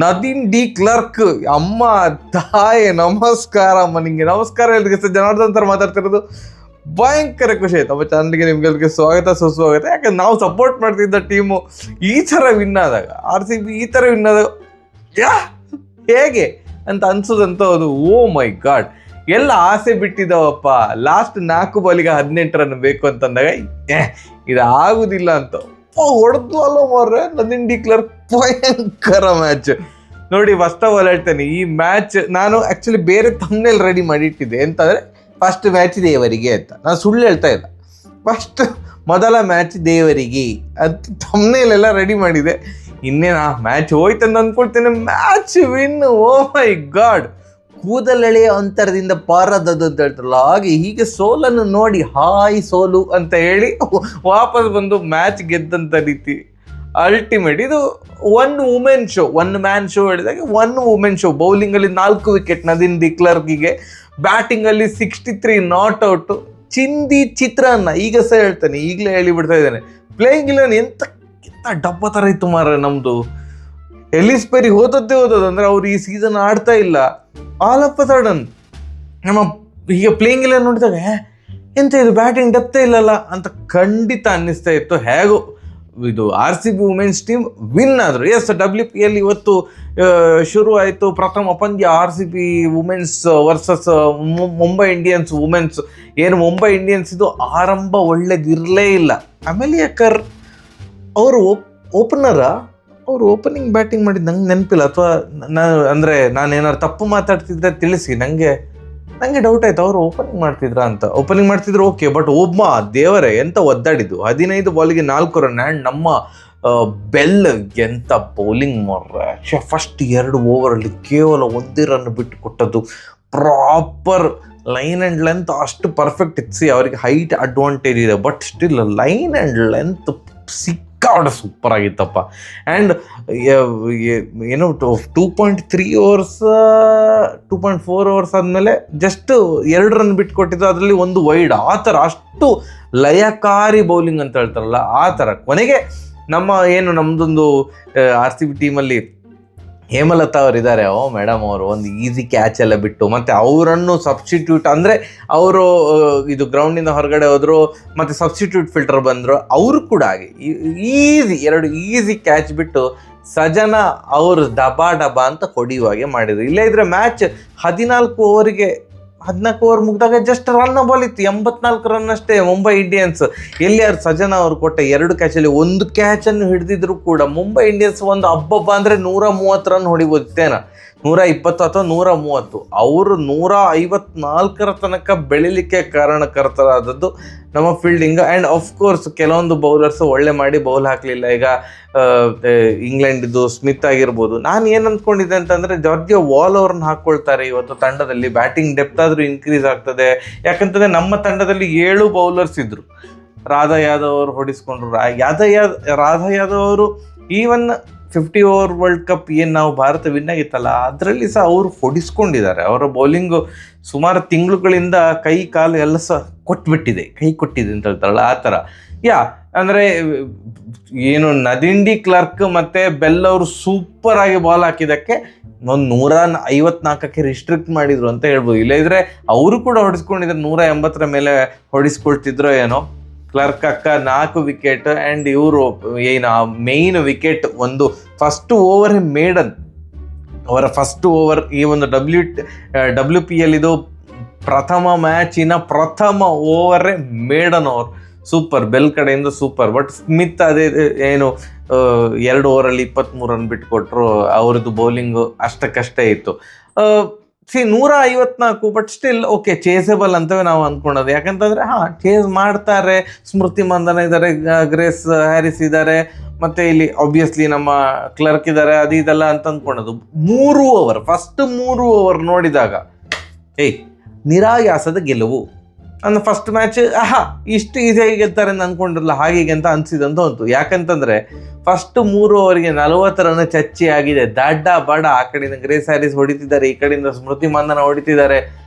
Nadeen D clerk. ಅಮ್ಮ ತಾಯಿ ನಮಸ್ಕಾರ ಅಮ್ಮ, ನಿಂಗೆ ನಮಸ್ಕಾರ. ಎಲ್ರಿಗೆ ಜನಾರ್ದನ್ ಸರ್ ಮಾತಾಡ್ತಿರೋದು. ಭಯಂಕರ ಖುಷಿ ಆಯ್ತು. ಅಮ್ಮ ಚಾನಲ್ಗೆ ನಿಮ್ಗೆಲ್ರಿಗೆ ಸ್ವಾಗತ ಸುಸ್ವಾಗತ. ಯಾಕಂದ್ರೆ ನಾವು ಸಪೋರ್ಟ್ ಮಾಡ್ತಿದ್ದ ಟೀಮು ಈ ಥರ ವಿನ್ ಆದಾಗ, RCB ಈ ಥರ ವಿನ್ ಆದಾಗ ಹೇಗೆ ಅಂತ ಅನ್ಸೋದಂತ ಅದು. ಓ ಮೈ ಗಾಡ್, ಎಲ್ಲ ಆಸೆ ಬಿಟ್ಟಿದ್ದಾವಪ್ಪ. ಲಾಸ್ಟ್ 4 ಬಾಲಿಗೆ 18 ರನ್ ಬೇಕು ಅಂತಂದಾಗ ಇದು ಆಗುದಿಲ್ಲ ಅಂತ ಹೊಡೆದು ಅಲ್ಲ ಮಾರ್ರೆ ನದೀನ್ ಡಿ ಕ್ಲರ್ಕ್. ಭಯಂಕರ ಮ್ಯಾಚ್ ನೋಡಿ. ಫಸ್ಟ್ ಆಫ್ ಆಲ್ ಹೇಳ್ತೇನೆ, ಈ ಮ್ಯಾಚ್ ನಾನು ಆ್ಯಕ್ಚುಲಿ ಬೇರೆ ಥಂಬ್ನೇಲ್ ರೆಡಿ ಮಾಡಿ ಇಟ್ಟಿದ್ದೆ. ಎಂತಂದರೆ ಫಸ್ಟ್ ಮ್ಯಾಚ್ ದೇವರಿಗೆ ಅಂತ. ನಾನು ಸುಳ್ಳು ಹೇಳ್ತಾ ಇಲ್ಲ, ಮೊದಲ ಮ್ಯಾಚ್ ದೇವರಿಗೆ ಅಂತ ಥಂಬ್ನೇಲೆಲ್ಲ ರೆಡಿ ಮಾಡಿದೆ. ಇನ್ನೇನು ಆ ಮ್ಯಾಚ್ ಹೋಯ್ತಂತ ಅಂದ್ಕೊಳ್ತೇನೆ, ಮ್ಯಾಚ್ ವಿನ್. ಓ ಮೈ ಗಾಡ್, ಕೂದಲೆಳೆಯ ಅಂತರದಿಂದ ಪಾರದದ್ದು ಅಂತ ಹೇಳ್ತಾರಲ್ಲ ಹಾಗೆ ಹೀಗೆ ಸೋಲನ್ನು ನೋಡಿ ಹಾಯ್ ಸೋಲು ಅಂತ ಹೇಳಿ ವಾಪಸ್ ಬಂದು ಮ್ಯಾಚ್ ಗೆದ್ದಂಥ ರೀತಿ ಅಲ್ಟಿಮೇಟ್. ಇದು ಒನ್ ಮ್ಯಾನ್ ಶೋ ಹೇಳಿದಾಗ 1 ವುಮೆನ್ ಶೋ. ಬೌಲಿಂಗಲ್ಲಿ 4 ವಿಕೆಟ್ ನದೀನ್ ಡಿ ಕ್ಲರ್ಕಿಗೆ, ಬ್ಯಾಟಿಂಗಲ್ಲಿ 63 ನಾಟ್ ಔಟು. ಚಿಂದಿ ಚಿತ್ರಾನ್ನ ಈಗ ಸಹ ಹೇಳ್ತಾನೆ, ಈಗಲೇ ಹೇಳಿಬಿಡ್ತಾ ಇದ್ದಾನೆ. ಪ್ಲೇಯಿಂಗ್ ಇಲ್ಲ ಎಂತ ಡಬ್ಬ ಥರ ಇತ್ತು ಮಾರ ನಮ್ಮದು. ಎಲಿಸ್ ಪೆರಿ ಹೋದದ್ದೇ ಅಂದರೆ ಅವ್ರು ಈ ಸೀಸನ್ ಆಡ್ತಾ ಇಲ್ಲ. ಆಲ್ ಆಫ್ ಅ ಸಡನ್ ನಮ್ಮ ಈಗ ಪ್ಲೇಯಿಂಗ್ ಇಲ್ಲ ನೋಡಿದಾಗ ಎಂತ ಇದು ಬ್ಯಾಟಿಂಗ್ ಡೆಪ್ತೇ ಇಲ್ಲಲ್ಲ ಅಂತ ಖಂಡಿತ ಅನ್ನಿಸ್ತಾ ಇತ್ತು. ಹೇಗೋ ಇದು RCB ವುಮೆನ್ಸ್ ಟೀಮ್ ವಿನ್ ಆದರು. ಎಸ್, WPL ಇವತ್ತು ಶುರು ಆಯಿತು. ಪ್ರಥಮ ಪಂದ್ಯ RCB women's versus Mumbai Indians women's. ಏನು ಮುಂಬೈ ಇಂಡಿಯನ್ಸ್ ಇದು ಆರಂಭ ಒಳ್ಳೇದಿರಲೇ ಇಲ್ಲ. ಅಮೆಲಿಯಾ ಕರ್ ಅವರು ಅವರು ಓಪನಿಂಗ್ ಬ್ಯಾಟಿಂಗ್ ಮಾಡಿದ್ದು ನಂಗೆ ನೆನಪಿಲ್ಲ, ಅಥವಾ ನಾನೇನಾದ್ರು ತಪ್ಪು ಮಾತಾಡ್ತಿದ್ರೆ ತಿಳಿಸಿ. ನನಗೆ ಡೌಟ್ ಆಯ್ತು ಅವರು ಓಪನಿಂಗ್ ಮಾಡ್ತಿದ್ರು ಓಕೆ. ಬಟ್ ಒಬ್ಬ ದೇವರೇ ಎಂತ ಒದ್ದಾಡಿದ್ದು. 15 ಬಾಲಿಗೆ 4 ರನ್. ಆ್ಯಂಡ್ ನಮ್ಮ ಬೆಲ್ ಎಂತ ಬೌಲಿಂಗ್ ಮಾರ್ರೆ. ಫಸ್ಟ್ 2 ಓವರಲ್ಲಿ ಕೇವಲ 1 ರನ್ ಬಿಟ್ಟು ಕೊಟ್ಟದ್ದು. ಪ್ರಾಪರ್ ಲೈನ್ ಆ್ಯಂಡ್ ಲೆಂತ್ ಅಷ್ಟು ಪರ್ಫೆಕ್ಟ್ ಇತ್ತು. ಅವರಿಗೆ ಹೈಟ್ ಅಡ್ವಾಂಟೇಜ್ ಇದೆ, but still line and length ಸಿಕ್ಕಾಡ ಸೂಪರ್ ಆಗಿತ್ತಪ್ಪ. ಆ್ಯಂಡ್ ಏನು 2.3 ಓವರ್ಸ್ 2.4 ಓವರ್ಸ್ ಆದಮೇಲೆ ಜಸ್ಟ್ 2 ರನ್ ಬಿಟ್ಟು ಕೊಟ್ಟಿದ್ದು, ಅದರಲ್ಲಿ 1 ವೈಡ್. ಆ ಥರ ಅಷ್ಟು ಲಯಕಾರಿ ಬೌಲಿಂಗ್ ಅಂತ ಹೇಳ್ತಾರಲ್ಲ ಆ ಥರ. ಕೊನೆಗೆ ನಮ್ಮದೊಂದು RCB ಟೀಮಲ್ಲಿ ಹೇಮಲತಾ ಅವರು ಇದ್ದಾರೆ. ಮೇಡಮ್ ಅವರು ಒಂದು ಈಸಿ ಕ್ಯಾಚ್ ಎಲ್ಲ ಬಿಟ್ಟು, ಮತ್ತು ಅವರನ್ನು ಸಬ್ಸ್ಟಿಟ್ಯೂಟ್ ಅಂದರೆ ಅವರು ಇದು ಗ್ರೌಂಡಿಂದ ಹೊರಗಡೆ ಹೋದರು, ಮತ್ತು ಸಬ್ಸ್ಟಿಟ್ಯೂಟ್ ಫಿಲ್ಟರ್ ಬಂದರು. ಅವರು ಕೂಡ ಹಾಗೆ ಎರಡು ಈಸಿ ಕ್ಯಾಚ್ ಬಿಟ್ಟು ಸಜನಾ ಅವರು ಡಬಾ ಅಂತ ಹೊಡೆಯುವಾಗೆ ಮಾಡಿದರು. ಇಲ್ಲೇ ಇದ್ರೆ ಮ್ಯಾಚ್ 14 ಓವರ್ ಮುಗಿದಾಗ ಜಸ್ಟ್ ರನ್ ಬಾಲ್ ಇತ್ತು. 84 ರನ್ ಅಷ್ಟೇ ಮುಂಬೈ ಇಂಡಿಯನ್ಸ್. ಯಾರು ಸಜನಾ ಅವರು ಕೊಟ್ಟ 2 ಕ್ಯಾಚಲ್ಲಿ 1 ಕ್ಯಾಚನ್ನು ಹಿಡಿದಿದ್ರು ಕೂಡ ಮುಂಬೈ ಇಂಡಿಯನ್ಸ್ ಒಂದು ಹಬ್ಬ ಅಂದರೆ 130 ರನ್ ಹೊಡಿಬೋದಿತ್ತೇನ, 120 ಅಥವಾ 130. ಅವರು 154 ತನಕ ಬೆಳಿಲಿಕ್ಕೆ ಕಾರಣಕರ್ತರಾದದ್ದು ನಮ್ಮ ಫೀಲ್ಡಿಂಗ್. ಆ್ಯಂಡ್ ಆಫ್ಕೋರ್ಸ್ ಕೆಲವೊಂದು ಬೌಲರ್ಸ್ ಒಳ್ಳೆ ಮಾಡಿ ಬೌಲ್ ಹಾಕಲಿಲ್ಲ. ಈಗ ಇಂಗ್ಲೆಂಡಿದ್ದು ಸ್ಮಿತ್ ಆಗಿರ್ಬೋದು. ನಾನು ಏನು ಅಂದ್ಕೊಂಡಿದ್ದೆ ಅಂತಂದರೆ ಜಾರ್ಜಿಯಾ ವಾಲ್ ಅವ್ರನ್ನ ಹಾಕ್ಕೊಳ್ತಾರೆ ಇವತ್ತು ತಂಡದಲ್ಲಿ. ಬ್ಯಾಟಿಂಗ್ ಡೆಪ್ತ್ ಆದರೂ ಇನ್ಕ್ರೀಸ್ ಆಗ್ತದೆ. ಯಾಕಂತಂದರೆ ನಮ್ಮ ತಂಡದಲ್ಲಿ 7 ಬೌಲರ್ಸ್ ಇದ್ದರು. ರಾಧಾ ಯಾದವ್ ಅವರು ಹೊಡಿಸ್ಕೊಂಡ್ರು. ರಾಧಾ ಯಾದವ್ ಅವರು ಈವನ್ 50 ಓವರ್ ವರ್ಲ್ಡ್ ಕಪ್ ಏನು ನಾವು ಭಾರತ ವಿನ್ ಆಗಿತ್ತಲ್ಲ ಅದರಲ್ಲಿ ಸಹ ಅವರು ಹೊಡಿಸ್ಕೊಂಡಿದ್ದಾರೆ. ಅವರ ಬೌಲಿಂಗು ಸುಮಾರು ತಿಂಗಳುಗಳಿಂದ ಕೈ ಕಾಲು ಎಲ್ಲ ಸಹ ಕೈ ಕೊಟ್ಟಿದೆ ಅಂತ ಹೇಳ್ತಾರಲ್ಲ ಆ ಥರ. ಅಂದರೆ ಏನು ನದೀನ್ ಡಿ ಕ್ಲರ್ಕ್ ಮತ್ತು ಬೆಲ್ ಅವರು ಸೂಪರ್ ಆಗಿ ಬಾಲ್ ಹಾಕಿದ್ದಕ್ಕೆ ಒಂದು 154ಕ್ಕೆ ರಿಸ್ಟ್ರಿಕ್ಟ್ ಮಾಡಿದ್ರು ಅಂತ ಹೇಳ್ಬೋದು. ಇಲ್ಲದಿದ್ರೆ ಅವರು ಕೂಡ ಹೊಡಿಸ್ಕೊಂಡಿದ್ರು, 180 ಮೇಲೆ ಹೊಡಿಸ್ಕೊಳ್ತಿದ್ರು ಏನೋ. ಕ್ಲರ್ಕ್ ಅಕ್ಕ 4 ವಿಕೆಟ್. ಆ್ಯಂಡ್ ಇವರು ಮೇಯ್ನ್ ವಿಕೆಟ್ ಒಂದು ಫಸ್ಟ್ ಓವರ್ ಮೇಡನ್. ಅವರ ಫಸ್ಟ್ ಓವರ್ ಈ ಒಂದು WPL ಇದು ಪ್ರಥಮ ಮ್ಯಾಚಿನ ಪ್ರಥಮ ಓವರೇ ಮೇಡನ್ ಓವರ್. ಸೂಪರ್, ಬೆಲ್ ಕಡೆಯಿಂದ ಸೂಪರ್. ಬಟ್ ಸ್ಮಿತ್ ಅದೇ 2 ಓವರಲ್ಲಿ 23 ರನ್ ಬಿಟ್ಟು ಕೊಟ್ಟರು. ಅವ್ರದ್ದು ಬೌಲಿಂಗು ಅಷ್ಟಕ್ಕಷ್ಟೇ ಇತ್ತು. 154, ಬಟ್ ಸ್ಟಿಲ್ ಓಕೆ, ಚೇಸಬಲ್ ಅಂತವೇ ನಾವು ಅಂದ್ಕೊಳೋದು. ಯಾಕಂತಂದರೆ ಚೇಸ್ ಮಾಡ್ತಾರೆ. ಸ್ಮೃತಿ ಮಂದನ ಇದ್ದಾರೆ, ಗ್ರೇಸ್ ಹ್ಯಾರಿಸ್ ಇದ್ದಾರೆ, ಮತ್ತು ಇಲ್ಲಿ ಆಬ್ವಿಯಸ್ಲಿ ನಮ್ಮ ಕ್ಲರ್ಕ್ ಇದ್ದಾರೆ, ಇದೆಲ್ಲ ಅಂತ ಅಂದ್ಕೊಳೋದು. 3 ಓವರ್, ಫಸ್ಟ್ 3 ಓವರ್ ನೋಡಿದಾಗ ನಿರಾಯಾಸದ ಗೆಲುವು. ನನ್ನ ಫಸ್ಟ್ ಮ್ಯಾಚ್ ಇಷ್ಟು ಈಸಿಯಾಗಿ ಗೆಲ್ತಾರೆ ಅಂತ ಅಂದ್ಕೊಂಡಿರಲ್ಲ, ಹಾಗೆ ಅಂತ ಅನಿಸಿದಂತ ಉಂಟು. ಯಾಕಂತಂದರೆ ಫಸ್ಟ್ 3 ಓವರ್ಗೆ 40 ರನ್ ಚಚ್ಚಿ ಆಗಿದೆ. ದಡ್ಡ ಬಡ ಆ ಕಡೆಯಿಂದ ಗ್ರೇಸ್ ಹ್ಯಾರಿಸ್ ಹೊಡಿತಿದ್ದಾರೆ, ಈ ಕಡೆಯಿಂದ ಸ್ಮೃತಿ ಮಂದನ ಹೊಡಿತಿದ್ದಾರೆ.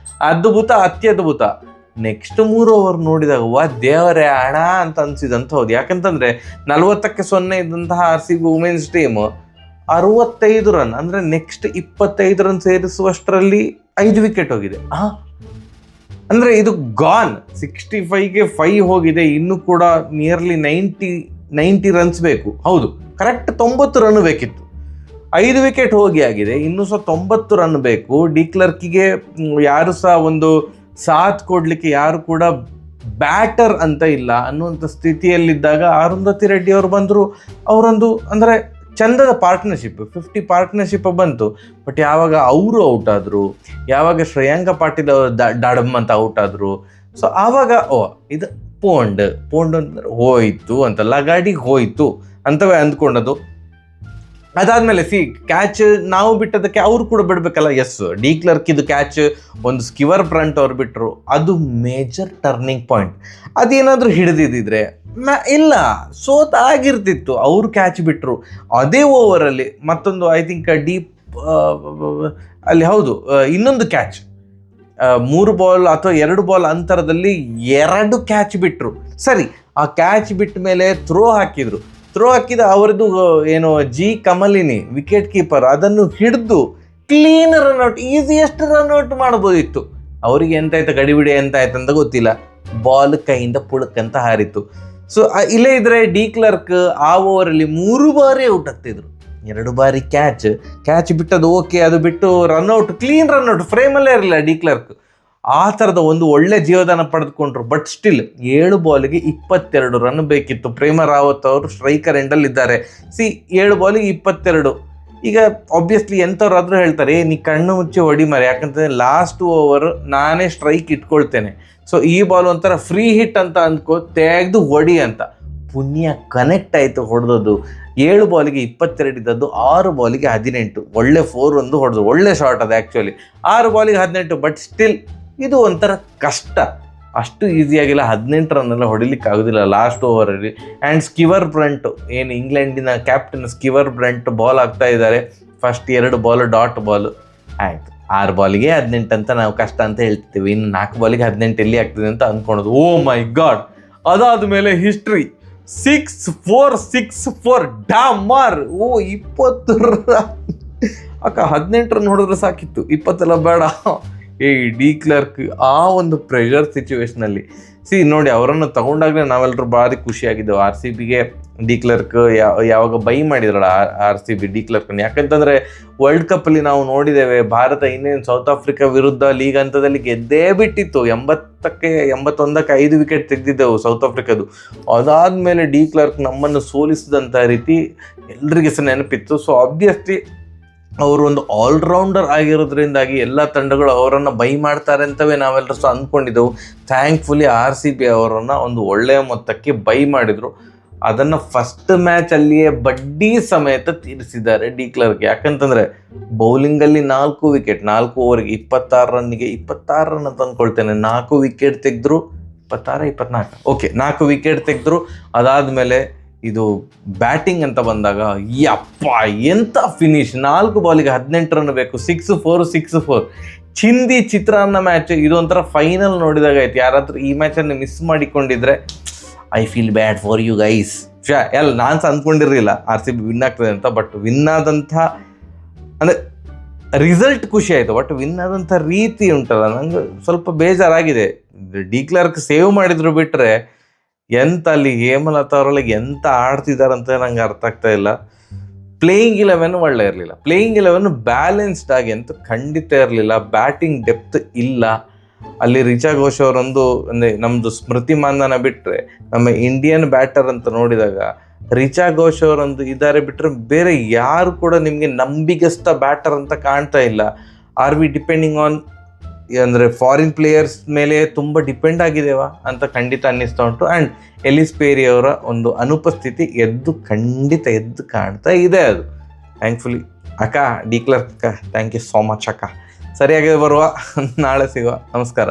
ಅದ್ಭುತ, ಅತ್ಯದ್ಭುತ. ನೆಕ್ಸ್ಟ್ 3 ಓವರ್ ನೋಡಿದಾಗ ದೇವರೇ ಹಣ ಅಂತ ಅನಿಸಿದಂತ ಹೌದು. ಯಾಕಂತಂದರೆ 40-0 ಇದ್ದಂತಹ RCB ವುಮೆನ್ಸ್ ಟೀಮ್ 65 ರನ್, ಅಂದರೆ ನೆಕ್ಸ್ಟ್ 25 ರನ್ ಸೇರಿಸುವಷ್ಟರಲ್ಲಿ 5 ವಿಕೆಟ್ ಹೋಗಿದೆ. ಅಂದರೆ ಇದು ಗಾನ್. 65ಗೆ 5 ಹೋಗಿದೆ, ಇನ್ನೂ ಕೂಡ ನಿಯರ್ಲಿ 90 ರನ್ಸ್ ಬೇಕು. ಹೌದು, ಕರೆಕ್ಟ್ 90 ರನ್ ಬೇಕಿತ್ತು. 5 ವಿಕೆಟ್ ಹೋಗಿ ಆಗಿದೆ, ಇನ್ನೂ ಸಹ 90 ರನ್ ಬೇಕು. ಡಿ ಕ್ಲರ್ಕಿಗೆ ಯಾರು ಸಹ ಒಂದು ಸಾಥ್ ಕೊಡಲಿಕ್ಕೆ ಯಾರು ಕೂಡ ಬ್ಯಾಟರ್ ಅಂತ ಇಲ್ಲ ಅನ್ನುವಂಥ ಸ್ಥಿತಿಯಲ್ಲಿದ್ದಾಗ ಅರುಂಧತಿ ರೆಡ್ಡಿ ಅವರು ಬಂದರು. ಅವರೊಂದು ಅಂದರೆ ಚಂದದ ಪಾರ್ಟ್ನರ್ಶಿಪ್, 50 ಪಾರ್ಟ್ನರ್ಶಿಪ್ ಬಂತು. ಬಟ್ ಯಾವಾಗ ಅವರು ಔಟ್ ಆದರು, ಯಾವಾಗ ಶ್ರೇಯಾಂಕ ಪಾಟೀಲ್ ಅವರು ಡಾಡಮ್ ಅಂತ ಔಟ್ ಆದರು, ಸೊ ಆವಾಗ ಇದು ಪೋಂಡ್ ಅಂದ್ರೆ ಹೋಯಿತು ಅಂತ, ಲಗಾಡಿಗೆ ಹೋಯಿತು ಅಂತವೇ ಅಂದ್ಕೊಂಡದು. ಅದಾದಮೇಲೆ ಕ್ಯಾಚ್ ನಾವು ಬಿಟ್ಟದಕ್ಕೆ ಅವರು ಕೂಡ ಬಿಡಬೇಕಲ್ಲ. ಎಸ್, ಡಿ ಕ್ಲರ್ಕ್ ಇದು ಕ್ಯಾಚ್ ಒಂದು ಸ್ಕಿವರ್ ಫ್ರಂಟ್ ಅವ್ರು ಬಿಟ್ಟರು, ಅದು ಮೇಜರ್ ಟರ್ನಿಂಗ್ ಪಾಯಿಂಟ್. ಅದೇನಾದರೂ ಹಿಡಿದಿದ್ದಿದ್ರೆ ಇಲ್ಲ, ಆಗಿರ್ತಿತ್ತು. ಅವರು ಕ್ಯಾಚ್ ಬಿಟ್ಟರು. ಅದೇ ಓವರಲ್ಲಿ ಮತ್ತೊಂದು ಐ ಥಿಂಕ್ ಡೀಪ್ ಅಲ್ಲಿ ಹೌದು ಇನ್ನೊಂದು ಕ್ಯಾಚ್, 3 ಬಾಲ್ ಅಥವಾ 2 ಬಾಲ್ ಅಂತರದಲ್ಲಿ 2 ಕ್ಯಾಚ್ ಬಿಟ್ಟರು. ಸರಿ, ಆ ಕ್ಯಾಚ್ ಬಿಟ್ಟ ಮೇಲೆ ಥ್ರೋ ಹಾಕಿದ ಅವರದ್ದು ಏನು ಜಿ ಕಮಲಿನಿ ವಿಕೆಟ್ ಕೀಪರ್ ಅದನ್ನು ಹಿಡಿದು ಕ್ಲೀನ್ ರನ್ಔಟ್, ಈಸಿಯೆಸ್ಟ್ ರನ್ಔಟ್ ಮಾಡ್ಬೋದಿತ್ತು. ಅವರಿಗೆ ಎಂತಾಯ್ತು, ಗಡಿಬಿಡಿ ಎಂತಾಯ್ತು ಅಂತ ಗೊತ್ತಿಲ್ಲ, ಬಾಲ್ ಕೈಯಿಂದ ಪುಳಕ್ಕಂತ ಹಾರಿತ್ತು. ಸೊ ಇಲ್ಲೇ ಇದ್ರೆ ಡಿ ಕ್ಲರ್ಕ್ ಆ ಓವರಲ್ಲಿ 3 ಬಾರಿ ಔಟ್ ಆಗ್ತಿದ್ರು. 2 ಬಾರಿ ಕ್ಯಾಚ್ ಬಿಟ್ಟದ್ದು ಓಕೆ, ಅದು ಬಿಟ್ಟು ರನ್ಔಟ್, ಕ್ಲೀನ್ ರನ್ಔಟ್, ಫ್ರೇಮಲ್ಲೇ ಇರಲಿಲ್ಲ ಡಿ ಕ್ಲರ್ಕ್. ಆ ಥರದ ಒಂದು ಒಳ್ಳೆ ಜೀವದಾನ ಪಡೆದುಕೊಂಡ್ರು. ಬಟ್ ಸ್ಟಿಲ್ 7 ಬಾಲಿಗೆ 22 ರನ್ ಬೇಕಿತ್ತು. ಪ್ರೇಮ ರಾವತ್ ಅವರು ಸ್ಟ್ರೈಕರ್ ಎಂಡಲ್ಲಿದ್ದಾರೆ. 7 ಬಾಲಿಗೆ 22. ಈಗ ಆಬ್ವಿಯಸ್ಲಿ ಎಂಥವ್ರಾದ್ರೂ ಹೇಳ್ತಾರೆ, ನೀ ಕಣ್ಣು ಮುಚ್ಚಿ ಹೊಡಿ ಮಾರೆ, ಯಾಕಂತಂದರೆ ಲಾಸ್ಟ್ ಓವರ್ ನಾನೇ ಸ್ಟ್ರೈಕ್ ಇಟ್ಕೊಳ್ತೇನೆ, ಸೊ ಈ ಬಾಲ್ ಒಂಥರ ಫ್ರೀ ಹಿಟ್ ಅಂತ ಅಂದ್ಕೋ, ತೆಗೆದು ಹೊಡಿ ಅಂತ. ಪುಣ್ಯ ಕನೆಕ್ಟ್ ಆಯಿತು, ಹೊಡೆದದ್ದು. 7 ಬಾಲಿಗೆ 22 ಇದ್ದದ್ದು 6 ಬಾಲಿಗೆ 18. ಒಳ್ಳೆ 4 ಒಂದು ಹೊಡೆದು, ಒಳ್ಳೆ ಶಾಟ್ ಅದು ಆ್ಯಕ್ಚುಲಿ. 6 ಬಾಲಿಗೆ 18. ಬಟ್ ಸ್ಟಿಲ್ ಇದು ಒಂಥರ ಕಷ್ಟ, ಅಷ್ಟು ಈಸಿಯಾಗಿಲ್ಲ. 18 ರನ್ನೆಲ್ಲ ಹೊಡಿಲಿಕ್ಕೆ ಆಗೋದಿಲ್ಲ ಲಾಸ್ಟ್ ಓವರಲ್ಲಿ. ಆ್ಯಂಡ್ ಸ್ಕಿವರ್ ಬ್ರಂಟ್, ಏನು ಇಂಗ್ಲೆಂಡಿನ ಕ್ಯಾಪ್ಟನ್ ಸ್ಕಿವರ್ ಬ್ರಂಟ್ ಬಾಲ್ ಆಗ್ತಾ ಇದ್ದಾರೆ. ಫಸ್ಟ್ 2 ಬಾಲ್ ಡಾಟ್ ಬಾಲ್ ಆಯಿತು. 6 ಬಾಲಿಗೆ 18 ಅಂತ ನಾವು ಕಷ್ಟ ಅಂತ ಹೇಳ್ತೀವಿ, ಇನ್ನು 4 ಬಾಲಿಗೆ 18 ಎಲ್ಲಿ ಆಗ್ತದೆ ಅಂತ ಅಂದ್ಕೊಳೋದು. ಓ ಮೈ ಗಾಡ್! ಅದಾದಮೇಲೆ ಹಿಸ್ಟ್ರಿ 6-4 ಡಾಮರ್. 20 ರನ್ ಅಕ್ಕ, 18 ರನ್ ಹೊಡೆದ್ರೆ ಸಾಕಿತ್ತು, 20 ಎಲ್ಲ ಬೇಡ. ಡಿ ಕ್ಲರ್ಕ್ ಆ ಒಂದು ಪ್ರೆಷರ್ ಸಿಚುವೇಶನಲ್ಲಿ ನೋಡಿ, ಅವರನ್ನು ತಗೊಂಡಾಗಲೇ ನಾವೆಲ್ಲರೂ ಭಾರಿ ಖುಷಿಯಾಗಿದ್ದೆವು. RCBಗೆ ಡಿ ಕ್ಲರ್ಕ್ ಯಾವಾಗ ಬೈ ಮಾಡಿದ್ರಲ್ಲ RCB ಡಿ ಕ್ಲರ್ಕನ್ನು. ಯಾಕಂತಂದರೆ ವರ್ಲ್ಡ್ ಕಪ್ಪಲ್ಲಿ ನಾವು ನೋಡಿದ್ದೇವೆ, ಭಾರತ ಇನ್ನೇನು ಸೌತ್ ಆಫ್ರಿಕಾ ವಿರುದ್ಧ ಲೀಗ್ ಹಂತದಲ್ಲಿ ಗೆದ್ದೇ ಬಿಟ್ಟಿತ್ತು. 80ಕ್ಕೆ 81ಕ್ಕೆ 5 ವಿಕೆಟ್ ತೆಗೆದಿದ್ದೆವು ಸೌತ್ ಆಫ್ರಿಕಾದು. ಅದಾದಮೇಲೆ ಡಿ ಕ್ಲರ್ಕ್ ನಮ್ಮನ್ನು ಸೋಲಿಸಿದಂಥ ರೀತಿ ಎಲ್ರಿಗೂ ಸಹ ನೆನಪಿತ್ತು. ಸೊ ಆಬ್ವಿಯಸ್ಲಿ ಅವರು ಒಂದು ಆಲ್ರೌಂಡರ್ ಆಗಿರೋದ್ರಿಂದಾಗಿ ಎಲ್ಲ ತಂಡಗಳು ಅವರನ್ನು ಬೈ ಮಾಡ್ತಾರೆ ಅಂತವೇ ನಾವೆಲ್ಲರೂ ಸಹ ಅಂದ್ಕೊಂಡಿದ್ದೆವು. ಥ್ಯಾಂಕ್ಫುಲಿ RCB ಅವರನ್ನು ಒಂದು ಒಳ್ಳೆಯ ಮೊತ್ತಕ್ಕೆ ಬೈ ಮಾಡಿದರು. ಅದನ್ನು ಫಸ್ಟ್ ಮ್ಯಾಚಲ್ಲಿಯೇ ಬಡ್ಡಿ ಸಮೇತ ತೀರಿಸಿದ್ದಾರೆ ಡಿ ಕ್ಲರ್ಕ್. ಯಾಕಂತಂದರೆ ಬೌಲಿಂಗಲ್ಲಿ 4 ವಿಕೆಟ್, 4 ಓವರ್ಗೆ 26 ರನ್ನಿಗೆ 26 ರನ್ ಅಂತ ಅಂದ್ಕೊಳ್ತೇನೆ. 4 ವಿಕೆಟ್ ತೆಗೆದ್ರು, 26 24 ಓಕೆ, 4 ವಿಕೆಟ್ ತೆಗೆದ್ರು. ಅದಾದಮೇಲೆ ಇದು ಬ್ಯಾಟಿಂಗ್ ಅಂತ ಬಂದಾಗ ಯಪ್ಪ ಎಂಥ ಫಿನಿಶ್! 4 ಬಾಲಿಗೆ 18 ರನ್ ಬೇಕು, 6-4 ಚಿಂದಿ ಚಿತ್ರಾನ್ನ ಮ್ಯಾಚ್. ಇದು ಒಂಥರ ಫೈನಲ್ ನೋಡಿದಾಗ ಆಯ್ತು. ಯಾರಾದರೂ ಈ ಮ್ಯಾಚನ್ನು ಮಿಸ್ ಮಾಡಿಕೊಂಡಿದ್ರೆ I feel bad for you guys. ನಾನು ಸಹ ಅಂದ್ಕೊಂಡಿರಲಿಲ್ಲ RCB ವಿನ್ ಆಗ್ತದೆ ಅಂತ. ಬಟ್ ವಿನ್ ಆದಂಥ ಅಂದರೆ ರಿಸಲ್ಟ್ ಖುಷಿ ಆಯಿತು, ಬಟ್ ವಿನ್ ಆದಂಥ ರೀತಿ ಉಂಟಲ್ಲ, ನಂಗೆ ಸ್ವಲ್ಪ ಬೇಜಾರಾಗಿದೆ. ಡಿ ಕ್ಲರ್ಕ್ ಸೇವ್ ಮಾಡಿದ್ರು ಬಿಟ್ಟರೆ ಎಂತ ಅಲ್ಲಿ ಹೇಮಲತಾ ಅವರೊಳಗೆ ಎಂತ ಆಡ್ತಿದ್ದಾರಂತ ನಂಗೆ ಅರ್ಥ ಆಗ್ತಾ ಇಲ್ಲ. ಪ್ಲೇಯಿಂಗ್ 11 ಒಳ್ಳೆ ಇರಲಿಲ್ಲ. ಪ್ಲೇಯಿಂಗ್ 11 ಬ್ಯಾಲೆನ್ಸ್ಡ್ ಆಗಿ ಅಂತ ಖಂಡಿತ ಇರಲಿಲ್ಲ. ಬ್ಯಾಟಿಂಗ್ ಡೆಪ್ತ್ ಇಲ್ಲ ಅಲ್ಲಿ. ರಿಚಾ ಘೋಷ್ ಅವರೊಂದು ಅಂದರೆ ನಮ್ಮದು ಸ್ಮೃತಿ ಮಾಂಧನ ಬಿಟ್ಟರೆ ನಮ್ಮ ಇಂಡಿಯನ್ ಬ್ಯಾಟರ್ ಅಂತ ನೋಡಿದಾಗ ರಿಚಾ ಘೋಷ್ ಅವರೊಂದು ಇದ್ದಾರೆ ಬಿಟ್ಟರೆ ಬೇರೆ ಯಾರು ಕೂಡ ನಿಮಗೆ ನಂಬಿಗಸ್ತ ಬ್ಯಾಟರ್ ಅಂತ ಕಾಣ್ತಾ ಇಲ್ಲ. ಆರ್ ವಿ ಡಿಪೆಂಡಿಂಗ್ ಆನ್ ಅಂದರೆ ಫಾರಿನ್ ಪ್ಲೇಯರ್ಸ್ ಮೇಲೆ ತುಂಬ ಡಿಪೆಂಡ್ ಆಗಿದೆವಾ ಅಂತ ಖಂಡಿತ ಅನ್ನಿಸ್ತಾ ಉಂಟು. ಆ್ಯಂಡ್ ಎಲಿಸ್ ಪೇರಿ ಅವರ ಒಂದು ಅನುಪಸ್ಥಿತಿ ಖಂಡಿತ ಎದ್ದು ಕಾಣ್ತಾ ಇದೆ. ಅದು ಥ್ಯಾಂಕ್ಫುಲಿ ಅಕ್ಕ, ಡಿ ಕ್ಲರ್ಕ್ ಅಕ್ಕ, ಥ್ಯಾಂಕ್ ಯು ಸೋ ಮಚ್ ಅಕ್ಕ. ಸರಿಯಾಗಿ ಬರುವ, ನಾಳೆ ಸಿಗುವ. ನಮಸ್ಕಾರ.